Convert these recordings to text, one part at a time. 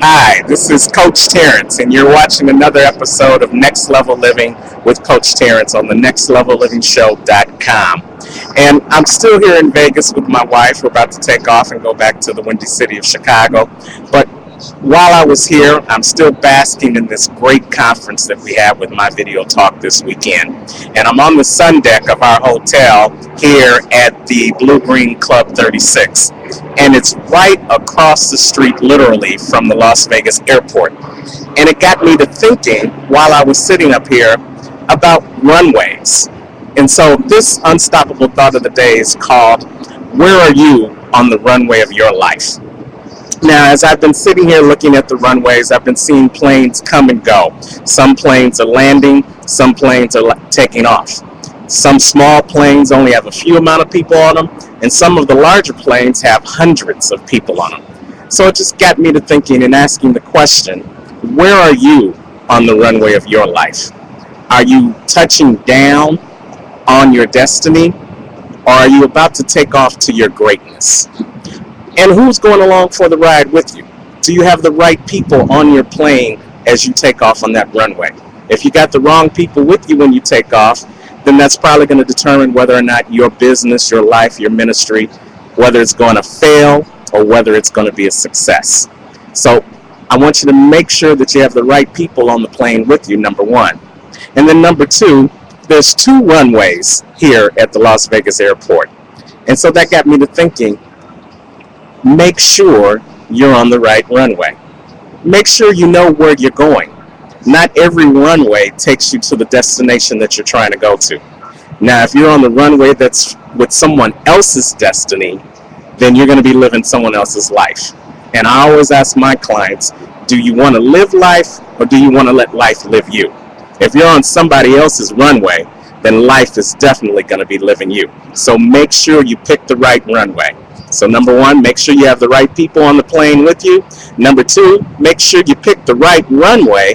Hi, this is Coach Terrence, and you're watching another episode of Next Level Living with Coach Terrence on the nextlevelliving.show.com. And I'm still here in Vegas with my wife. We're about to take off and go back to the Windy City of Chicago. But while I was here, I'm still basking in this great conference that we had with my video talk this weekend. And I'm on the sun deck of our hotel here at the Blue Green Club 36. And it's right across the street, literally, from the Las Vegas airport. And it got me to thinking, while I was sitting up here, about runways. And so this unstoppable thought of the day is called, where are you on the runway of your life? Now, as I've been sitting here looking at the runways, I've been seeing planes come and go. Some planes are landing, some planes are taking off. Some small planes only have a few amount of people on them, and some of the larger planes have hundreds of people on them. So it just got me to thinking and asking the question, where are you on the runway of your life? Are you touching down on your destiny, or are you about to take off to your greatness? And who's going along for the ride with you? Do you have the right people on your plane as you take off on that runway? If you got the wrong people with you when you take off, then that's probably going to determine whether or not your business, your life, your ministry, whether it's going to fail or whether it's going to be a success. So I want you to make sure that you have the right people on the plane with you, number one. And then number two, there's two runways here at the Las Vegas airport. And so that got me to thinking, make sure you're on the right runway. Make sure you know where you're going. Not every runway takes you to the destination that you're trying to go to. Now, if you're on the runway that's with someone else's destiny, then you're going to be living someone else's life. And I always ask my clients, do you want to live life or do you want to let life live you? If you're on somebody else's runway, then life is definitely going to be living you. So make sure you pick the right runway. So number one, make sure you have the right people on the plane with you. Number two, make sure you pick the right runway.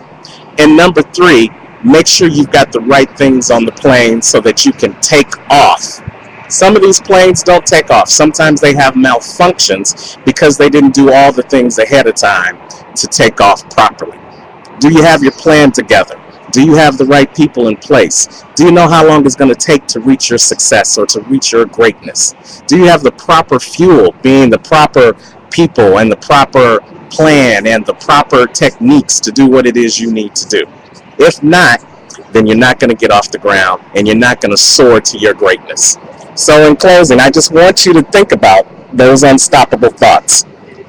And number three, make sure you've got the right things on the plane so that you can take off. Some of these planes don't take off. Sometimes they have malfunctions because they didn't do all the things ahead of time to take off properly. Do you have your plan together? Do you have the right people in place? Do you know how long it's going to take to reach your success or to reach your greatness? Do you have the proper fuel, being the proper people and the proper plan and the proper techniques to do what it is you need to do? If not, then you're not going to get off the ground and you're not going to soar to your greatness. So in closing, I just want you to think about those unstoppable thoughts.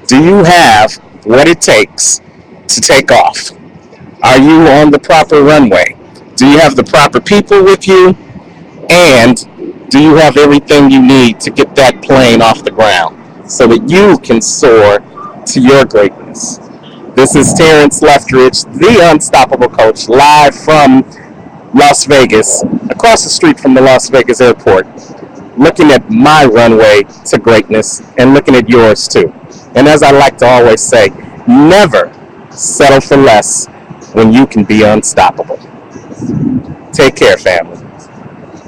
Do you have what it takes to take off? Are you on the proper runway? Do you have the proper people with you? And do you have everything you need to get that plane off the ground so that you can soar to your greatness? This is Terrence Leftridge, the Unstoppable Coach, live from Las Vegas, across the street from the Las Vegas airport, looking at my runway to greatness and looking at yours too. And as I like to always say, never settle for less when you can be unstoppable. Take care, family.